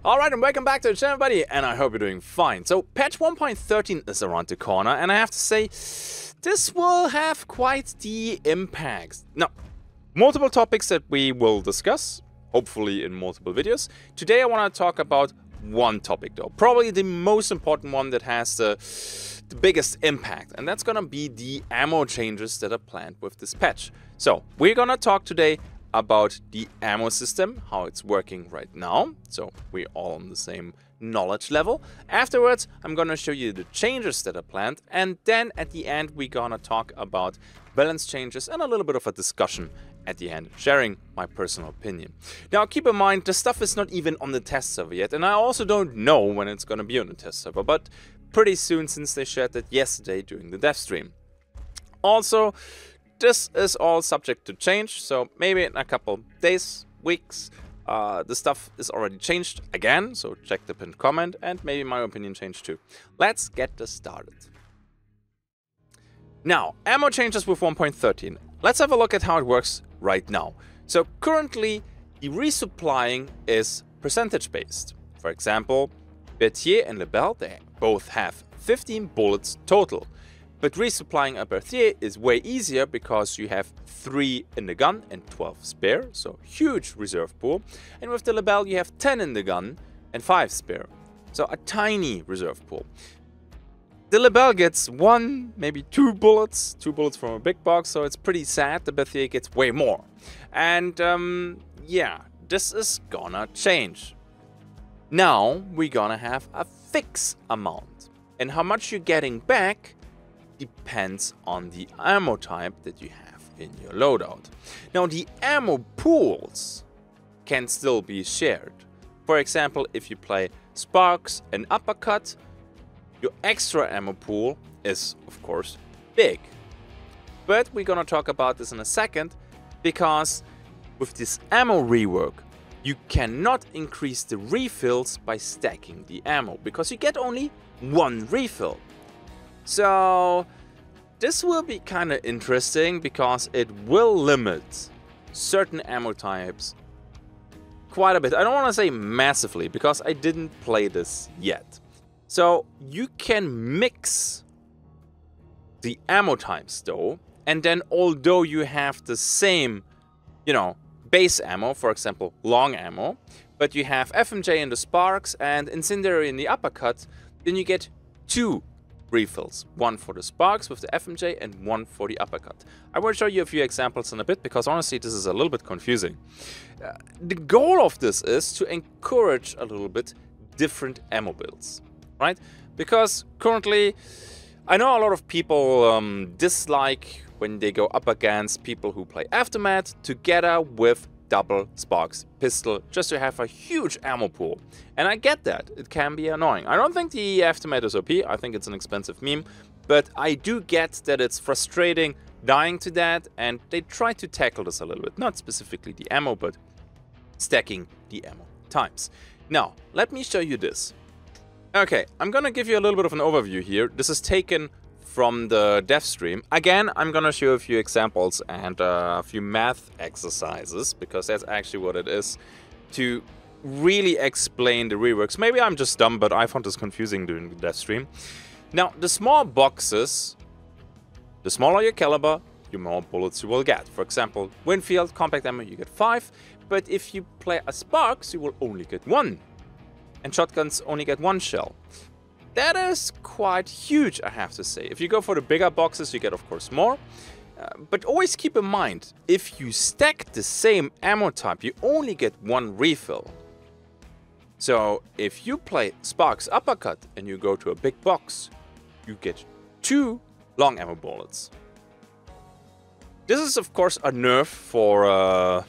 Alright, and welcome back to the channel, buddy, and I hope you're doing fine. So, patch 1.13 is around the corner, and I have to say, this will have quite the impact. Now, multiple topics that we will discuss, hopefully in multiple videos. Today I want to talk about one topic though, probably the most important one that has the biggest impact, and that's gonna be the ammo changes that are planned with this patch. So, we're gonna talk today about the ammo system, how it's working right now, so we're all on the same knowledge level. Afterwards, I'm gonna show you the changes that are planned, and then at the end we're gonna talk about balance changes and a little bit of a discussion at the end, sharing my personal opinion. Now keep in mind, the stuff is not even on the test server yet, and I also don't know when it's gonna be on the test server, but pretty soon, since they shared that yesterday during the dev stream. Also, this is all subject to change, so maybe in a couple days, weeks, the stuff is already changed again, so check the pinned comment, and maybe my opinion changed too. Let's get this started. Now, ammo changes with 1.13. Let's have a look at how it works right now. So currently, the resupplying is percentage based. For example, Berthier and Lebel, they both have 15 bullets total. But resupplying a Berthier is way easier because you have 3 in the gun and 12 spare, so huge reserve pool. And with the Lebel you have 10 in the gun and 5 spare, so a tiny reserve pool. The Lebel gets 1, maybe 2 bullets from a big box, so it's pretty sad. The Berthier gets way more. And yeah, this is gonna change. Now we're gonna have a fixed amount, and how much you're getting back depends on the ammo type that you have in your loadout. Now the ammo pools can still be shared. For example, if you play Sparks and Uppercut, your extra ammo pool is of course big. But we're gonna talk about this in a second, because with this ammo rework you cannot increase the refills by stacking the ammo, because you get only 1 refill. So this will be kind of interesting, because it will limit certain ammo types quite a bit. I don't want to say massively, because I didn't play this yet. So you can mix the ammo types though, and then although you have the same, base ammo, for example long ammo, but you have FMJ in the Sparks and Incendiary in the Uppercut, then you get 2 refills, 1 for the Sparks with the FMJ and 1 for the Uppercut. I will show you a few examples in a bit, because honestly this is a little bit confusing. The goal of this is to encourage a little bit different ammo builds, right? Because currently I know a lot of people dislike when they go up against people who play Aftermath together with double Sparks pistol, just to have a huge ammo pool. And I get that, it can be annoying. I don't think the Aftermath is OP, I think it's an expensive meme, but I do get that it's frustrating dying to that, and they try to tackle this a little bit. Not specifically the ammo, but stacking the ammo types. Now, let me show you this. Okay, I'm gonna give you a little bit of an overview here. This is taken from the dev stream. Again, I'm gonna show a few examples and a few math exercises, because that's actually what it is, to really explain the reworks. Maybe I'm just dumb, but I found this confusing during the dev stream. Now, the small boxes, the smaller your caliber, the more bullets you will get. For example, Winfield, compact ammo, you get 5, but if you play a Sparks, you will only get 1. And shotguns only get 1 shell. That is quite huge, I have to say. If you go for the bigger boxes, you get of course more. But always keep in mind, if you stack the same ammo type, you only get 1 refill. So if you play Sparks Uppercut and you go to a big box, you get 2 long ammo bullets. This is of course a nerf for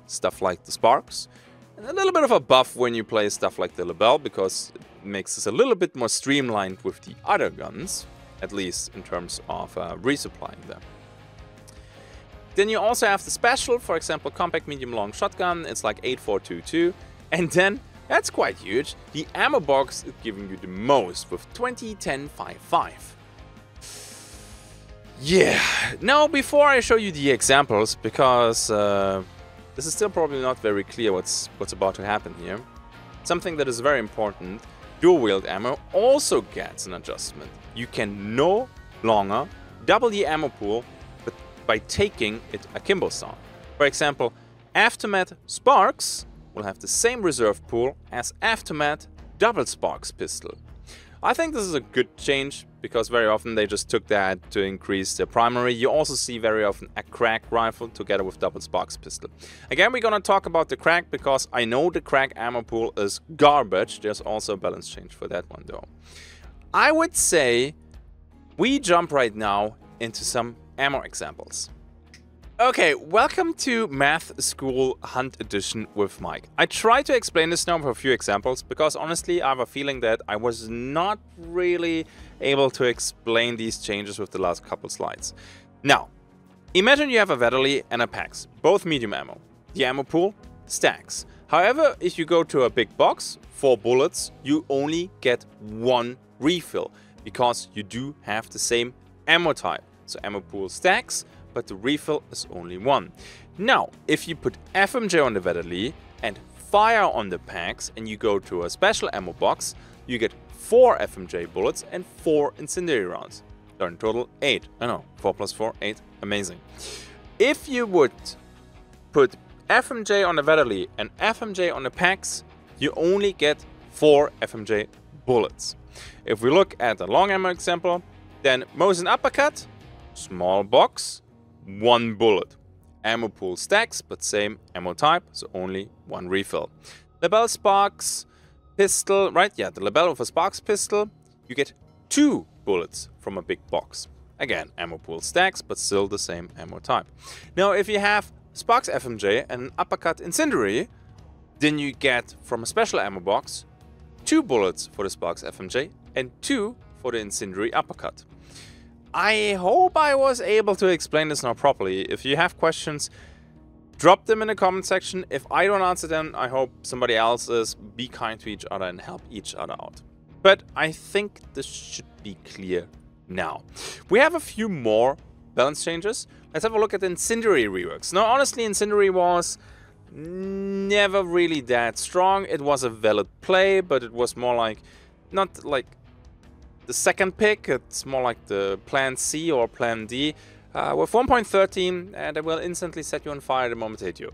stuff like the Sparks. And a little bit of a buff when you play stuff like the Lebel, because it makes this a little bit more streamlined with the other guns, at least in terms of resupplying them. Then you also have the special, for example, compact medium long shotgun, it's like 8422, and then, that's quite huge, the ammo box is giving you the most with 20, 10, 5, 5. Yeah, now before I show you the examples, because this is still probably not very clear what's about to happen here. something that is very important, dual-wield ammo also gets an adjustment. You can no longer double the ammo pool by taking it akimbo style. For example, Aftermath Sparks will have the same reserve pool as Aftermath Double Sparks pistol. I think this is a good change, because very often they just took that to increase their primary. You also see very often a crack rifle together with Double Sparks pistol. Again, we're gonna talk about the crack, because I know the crack ammo pool is garbage. There's also a balance change for that one though. I would say we jump right now into some ammo examples. Okay, welcome to Math School Hunt Edition with Mike. I try to explain this now with a few examples, because honestly I have a feeling that I was not really able to explain these changes with the last couple slides. Now, imagine you have a Vetterli and a Pax, both medium ammo. The ammo pool stacks. However, if you go to a big box, 4 bullets, you only get 1 refill, because you do have the same ammo type. So ammo pool stacks, but the refill is only 1. Now, if you put FMJ on the Vetterli and fire on the Pax, and you go to a special ammo box, you get 4 FMJ bullets and 4 incendiary rounds. So in total 8. I know, 4 plus 4, 8. Amazing. If you would put FMJ on the Vetterli and FMJ on the Pax, you only get 4 FMJ bullets. If we look at the long ammo example, then Mosin Uppercut, small box, 1 bullet. Ammo pool stacks, but same ammo type, so only 1 refill. Lebel Sparks pistol, right? Yeah, the Lebel with a Sparks pistol, you get 2 bullets from a big box. Again, ammo pool stacks, but still the same ammo type. Now, if you have Sparks FMJ and an Uppercut Incendiary, then you get from a special ammo box 2 bullets for the Sparks FMJ and 2 for the Incendiary Uppercut. I hope I was able to explain this now properly. If you have questions, drop them in the comment section. If I don't answer them, I hope somebody else is. Be kind to each other and help each other out. But I think this should be clear now. We have a few more balance changes. Let's have a look at the Incendiary reworks. Now, honestly, Incendiary was never really that strong. It was a valid play, but it was more like, not like the second pick, it's more like the plan C or plan D. With 1.13, they will instantly set you on fire the moment they hit you.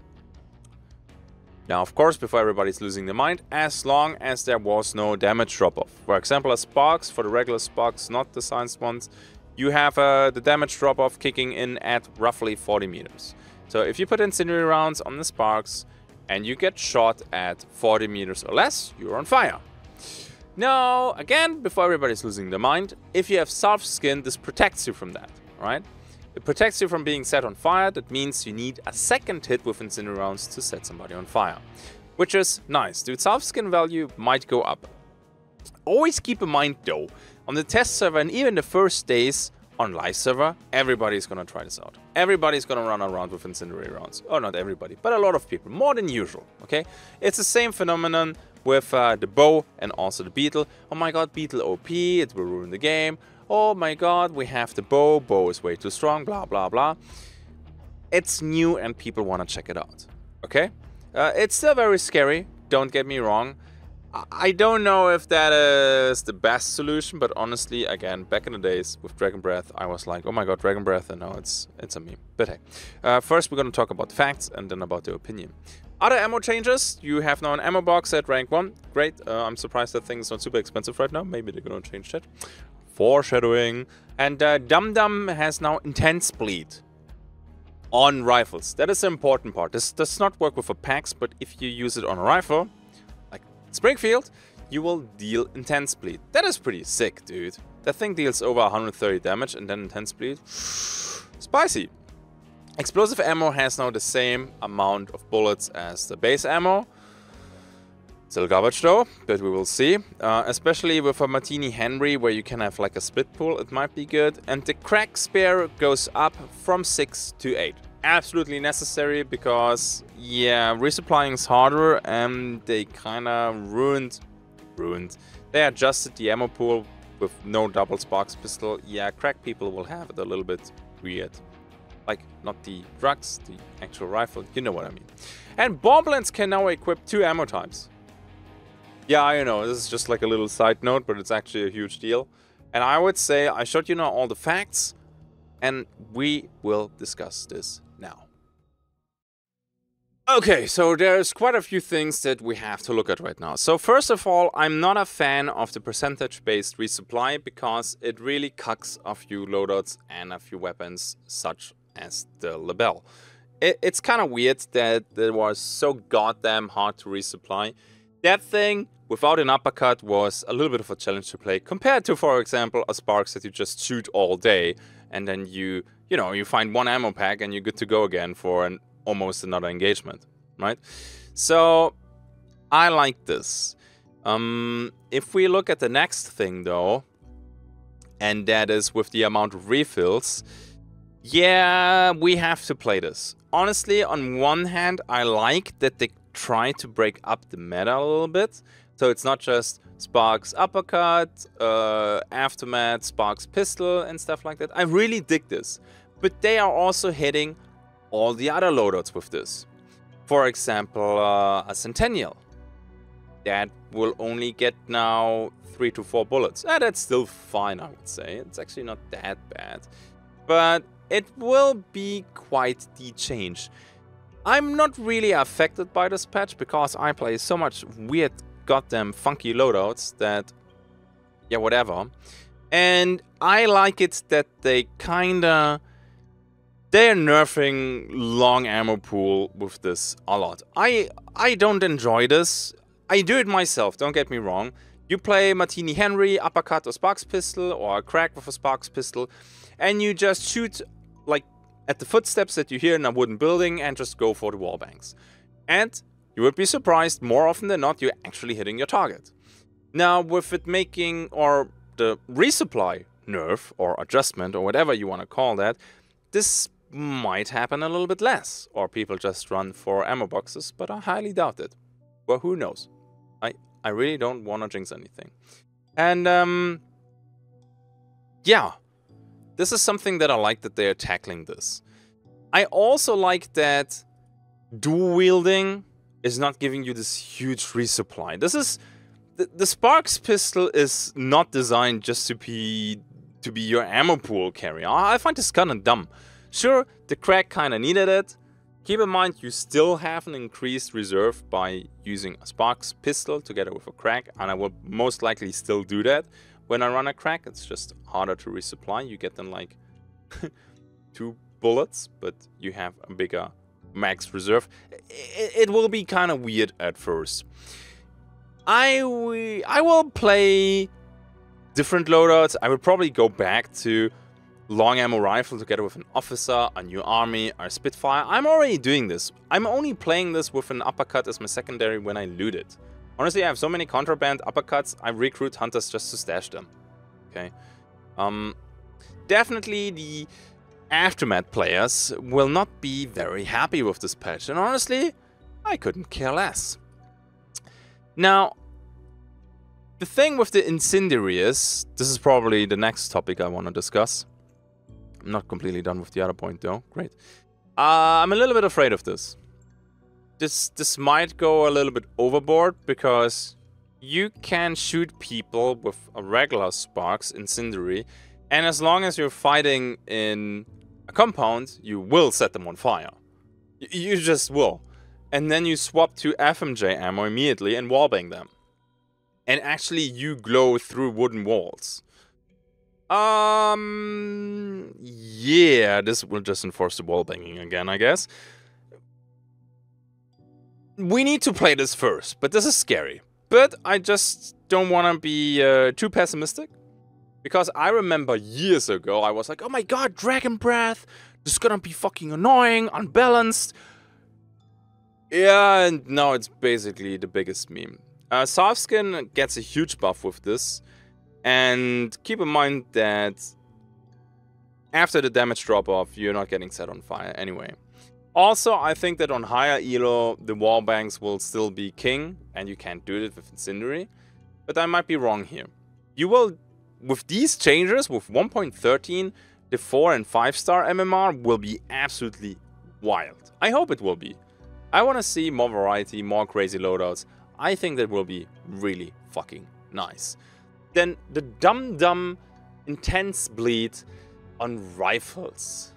Now, of course, before everybody's losing their mind, as long as there was no damage drop-off. For example, as Sparks, for the regular Sparks, not the science ones, you have the damage drop-off kicking in at roughly 40 meters. So if you put incendiary rounds on the Sparks and you get shot at 40 meters or less, you're on fire. Now, again, before everybody's losing their mind, if you have soft skin, this protects you from that, right? It protects you from being set on fire. That means you need a second hit with incendiary rounds to set somebody on fire, which is nice. The soft skin value might go up. Always keep in mind, though, on the test server and even the first days on live server, everybody's gonna try this out. Everybody's gonna run around with incendiary rounds. Oh, not everybody, but a lot of people, more than usual, okay? It's the same phenomenon with the bow and also the beetle. Oh my god, beetle OP, it will ruin the game. Oh my god, we have the bow, bow is way too strong, blah blah blah. It's new and people want to check it out, okay? It's still very scary, don't get me wrong. I don't know if that is the best solution, but honestly, again, back in the days with Dragon Breath, I was like, oh my god, Dragon Breath, and now it's a meme. But hey, first we're going to talk about the facts and then about the opinion. Other ammo changes, you have now an ammo box at rank 1. Great, I'm surprised that thing is not super expensive right now. Maybe they're going to change that. Foreshadowing. And Dum Dum has now intense bleed on rifles. That is the important part. This does not work with a Pax, but if you use it on a rifle, like Springfield, you will deal intense bleed. That is pretty sick, dude. That thing deals over 130 damage and then intense bleed. Spicy. Explosive ammo has now the same amount of bullets as the base ammo. Still garbage though, but we will see. Especially with a Martini Henry where you can have like a split pull, it might be good. And the crack spare goes up from 6 to 8. Absolutely necessary because, yeah, resupplying is harder and they kinda ruined. They adjusted the ammo pool with no double sparks pistol. Yeah, crack people will have it a little bit weird. Like, not the drugs, the actual rifle, you know what I mean. And Bomblets can now equip 2 ammo types. Yeah, I know, this is just like a little side note, but it's actually a huge deal. And I would say I showed you now all the facts, and we will discuss this now. Okay, so there's quite a few things that we have to look at right now. So first of all, I'm not a fan of the percentage-based resupply because it really cucks a few loadouts and a few weapons, such as the Label. It's kind of weird that it was so goddamn hard to resupply. That thing, without an uppercut, was a little bit of a challenge to play, compared to, for example, a Sparks that you just shoot all day, and then you find one ammo pack and you're good to go again for almost another engagement, right? So I like this. If we look at the next thing though, and that is with the amount of refills, yeah, we have to play this. Honestly, on one hand, I like that they try to break up the meta a little bit. So it's not just Sparks uppercut, aftermath, Sparks pistol and stuff like that. I really dig this. But they are also hitting all the other loadouts with this. For example, a Centennial. That will only get now 3 to 4 bullets. That's still fine, I would say. It's actually not that bad. But it will be quite the change. I'm not really affected by this patch because I play so much weird goddamn funky loadouts that, yeah, whatever. And I like it that they're nerfing long ammo pool with this a lot. I don't enjoy this. I do it myself, don't get me wrong. You play Martini Henry, uppercut or Sparks pistol, or a crack with a Sparks pistol, and you just shoot like at the footsteps that you hear in a wooden building and just go for the wall bangs. And you would be surprised, more often than not, you're actually hitting your target. Now, with it making, or the resupply nerf, or adjustment, or whatever you want to call that, this might happen a little bit less, or people just run for ammo boxes, but I highly doubt it. Well, who knows? I really don't want to jinx anything. And, yeah. This is something that I like that they are tackling this. I also like that dual wielding is not giving you this huge resupply. This is the Sparks pistol is not designed just to be your ammo pool carrier. I find this kind of dumb. Sure, the crack kind of needed it. Keep in mind, you still have an increased reserve by using a Sparks pistol together with a crack, and I will most likely still do that. When I run a crack, it's just harder to resupply. You get them like 2 bullets, but you have a bigger max reserve. It will be kind of weird at first. I will play different loadouts. I will probably go back to long ammo rifle together with an officer, a new army, or Spitfire. I'm already doing this. I'm only playing this with an uppercut as my secondary when I loot it. Honestly, I have so many contraband uppercuts, I recruit hunters just to stash them. Okay. Definitely the Aftermath players will not be very happy with this patch, and honestly, I couldn't care less. Now, the thing with the Incendiary is, this is probably the next topic I want to discuss. I'm not completely done with the other point though. Great. I'm a little bit afraid of this. This might go a little bit overboard because you can shoot people with a regular Sparks Incendiary, and as long as you're fighting in a compound, you will set them on fire. You just will. And then you swap to FMJ ammo immediately and wallbang them. And actually you glow through wooden walls. Yeah, this will just enforce the wallbanging again, I guess. We need to play this first, but this is scary. But I just don't want to be too pessimistic. Because I remember years ago, I was like, oh my god, Dragon Breath, this is gonna be fucking annoying, unbalanced. Yeah, and now it's basically the biggest meme. Softskin gets a huge buff with this. And keep in mind that after the damage drop-off, you're not getting set on fire anyway. Also, I think that on higher elo, the wallbangs will still be king, and you can't do it with Incendiary. But I might be wrong here. You will, with these changes, with 1.13, the 4 and 5 star MMR will be absolutely wild. I hope it will be. I want to see more variety, more crazy loadouts. I think that will be really fucking nice. Then the dumb intense bleed on rifles.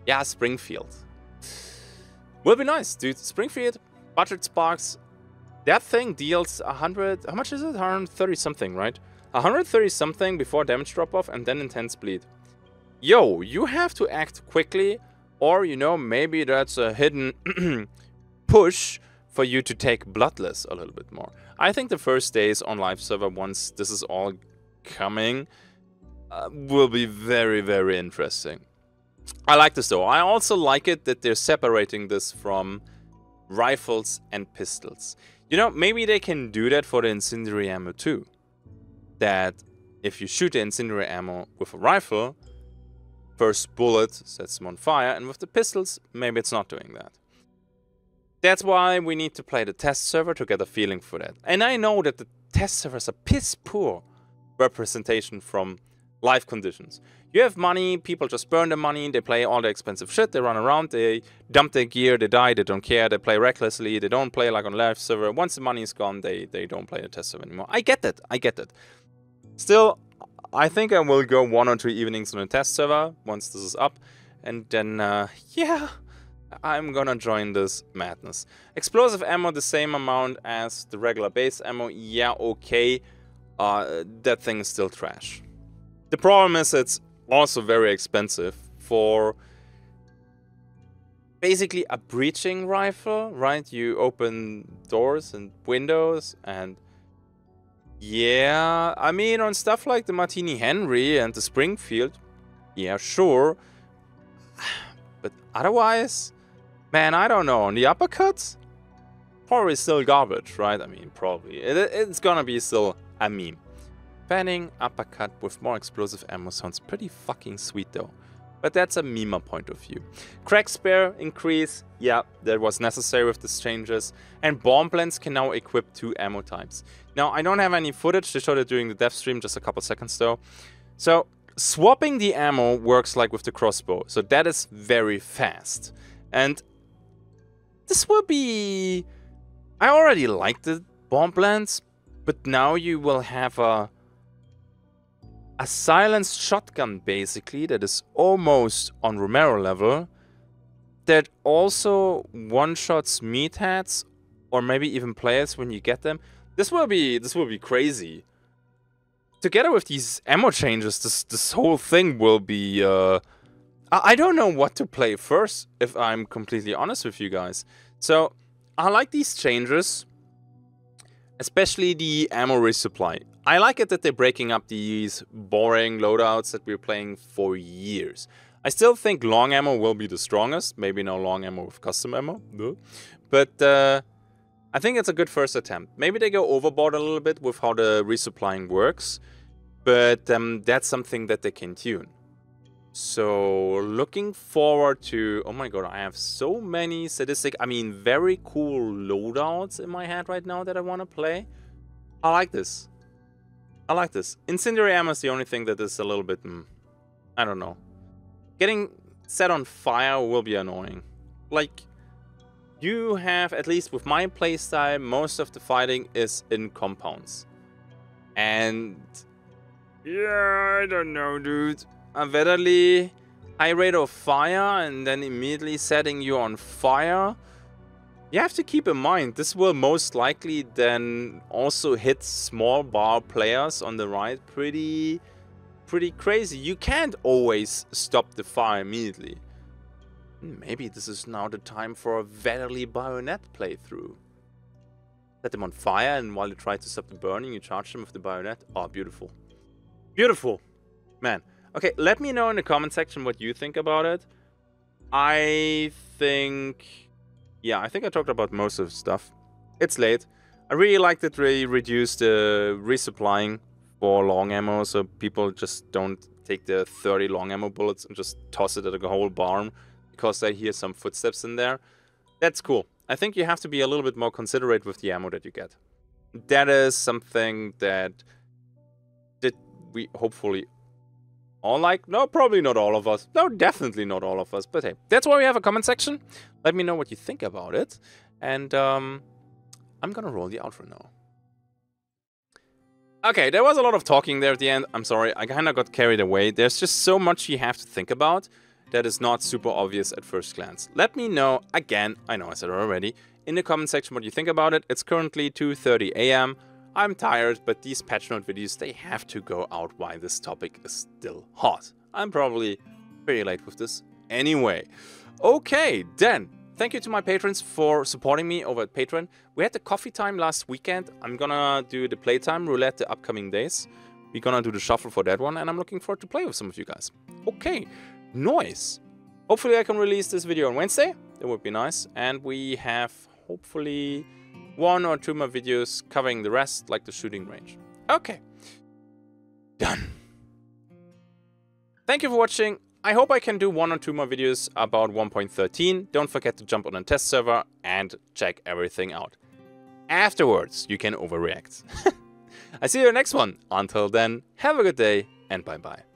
Yeah, Springfield. Will be nice, dude. Springfield, budget sparks. That thing deals 100... How much is it? 130 something, right? 130 something before damage drop-off and then intense bleed. Yo, you have to act quickly, or, you know, maybe that's a hidden push for you to take Bloodless a little bit more. I think the first days on live server, once this is all coming, will be very, very interesting. I like this though. I also like it that they're separating this from rifles and pistols. You know, maybe they can do that for the incendiary ammo too. That if you shoot the incendiary ammo with a rifle, first bullet sets them on fire, and with the pistols, maybe it's not doing that. That's why we need to play the test server to get a feeling for that. And I know that the test server is a piss poor representation from live conditions. You have money, people just burn the money, they play all the expensive shit, they run around, they dump their gear, they die, they don't care, they play recklessly, they don't play like on live server. Once the money is gone, they don't play the test server anymore. I get that, I get that. Still, I think I will go 1 or 2 evenings on the test server once this is up. And then, yeah, I'm gonna join this madness. Explosive ammo, the same amount as the regular base ammo. Yeah, okay. That thing is still trash. The problem is it's also very expensive for basically a breaching rifle, right? You open doors and windows and yeah, I mean on stuff like the Martini Henry and the Springfield, yeah, sure. But otherwise, man, I don't know. On the uppercuts, probably still garbage, right? I mean, probably. It's gonna be still a meme. Banning uppercut with more explosive ammo sounds pretty fucking sweet though. But that's a meme point of view. Crack spare increase, yeah, that was necessary with these changes. And bomb blends can now equip 2 ammo types. Now, I don't have any footage to show that during the dev stream, just a couple seconds though. So, swapping the ammo works like with the crossbow. So that is very fast. And this will be... I already like the bomb blends, but now you will have a silenced shotgun, basically, that is almost on Romero level, that also one-shots meatheads, or maybe even players when you get them. This will be crazy. Together with these ammo changes, this whole thing will be... I don't know what to play first, if I'm completely honest with you guys. So, I like these changes, especially the ammo resupply. I like it that they're breaking up these boring loadouts that we're playing for years. I still think long ammo will be the strongest. Maybe no long ammo with custom ammo. But I think it's a good first attempt. Maybe they go overboard a little bit with how the resupplying works. But that's something that they can tune. So looking forward to... Oh my god, I have so many sadistic... I mean, very cool loadouts in my head right now that I want to play. I like this. I like this. Incendiary ammo is the only thing that is a little bit... I don't know. Getting set on fire will be annoying. Like, you have, at least with my playstyle, most of the fighting is in compounds. And... yeah, I don't know, dude. A very high rate of fire and then immediately setting you on fire. You have to keep in mind, this will most likely then also hit small bar players on the right pretty crazy. You can't always stop the fire immediately. Maybe this is now the time for a Verily bayonet playthrough. Set them on fire and while you try to stop the burning, you charge them with the bayonet. Oh, beautiful. Beautiful. Man. Okay, let me know in the comment section what you think about it. I think... yeah, I think I talked about most of the stuff. It's late. I really like that they reduced the resupplying for long ammo, so people just don't take the 30 long ammo bullets and just toss it at a whole barn because they hear some footsteps in there. That's cool. I think you have to be a little bit more considerate with the ammo that you get. That is something that we hopefully all like. No, probably not all of us. No, definitely not all of us. But hey, that's why we have a comment section. Let me know what you think about it. And I'm gonna roll the outro now. Okay, there was a lot of talking there at the end. I'm sorry, I kind of got carried away. There's just so much you have to think about that is not super obvious at first glance. Let me know, again, I know I said it already, in the comment section what you think about it. It's currently 2:30 AM. I'm tired, but these patch note videos, they have to go out while this topic is still hot. I'm probably very late with this anyway. Okay, then. Thank you to my patrons for supporting me over at Patreon. We had the coffee time last weekend. I'm gonna do the playtime roulette the upcoming days. We're gonna do the shuffle for that one, and I'm looking forward to play with some of you guys. Okay, nice. Hopefully I can release this video on Wednesday. That would be nice. And we have hopefully 1 or 2 more videos covering the rest, like the shooting range. Okay, done. Thank you for watching. I hope I can do 1 or 2 more videos about 1.13. Don't forget to jump on a test server and check everything out. Afterwards, you can overreact. I see you in the next one. Until then, have a good day and bye-bye.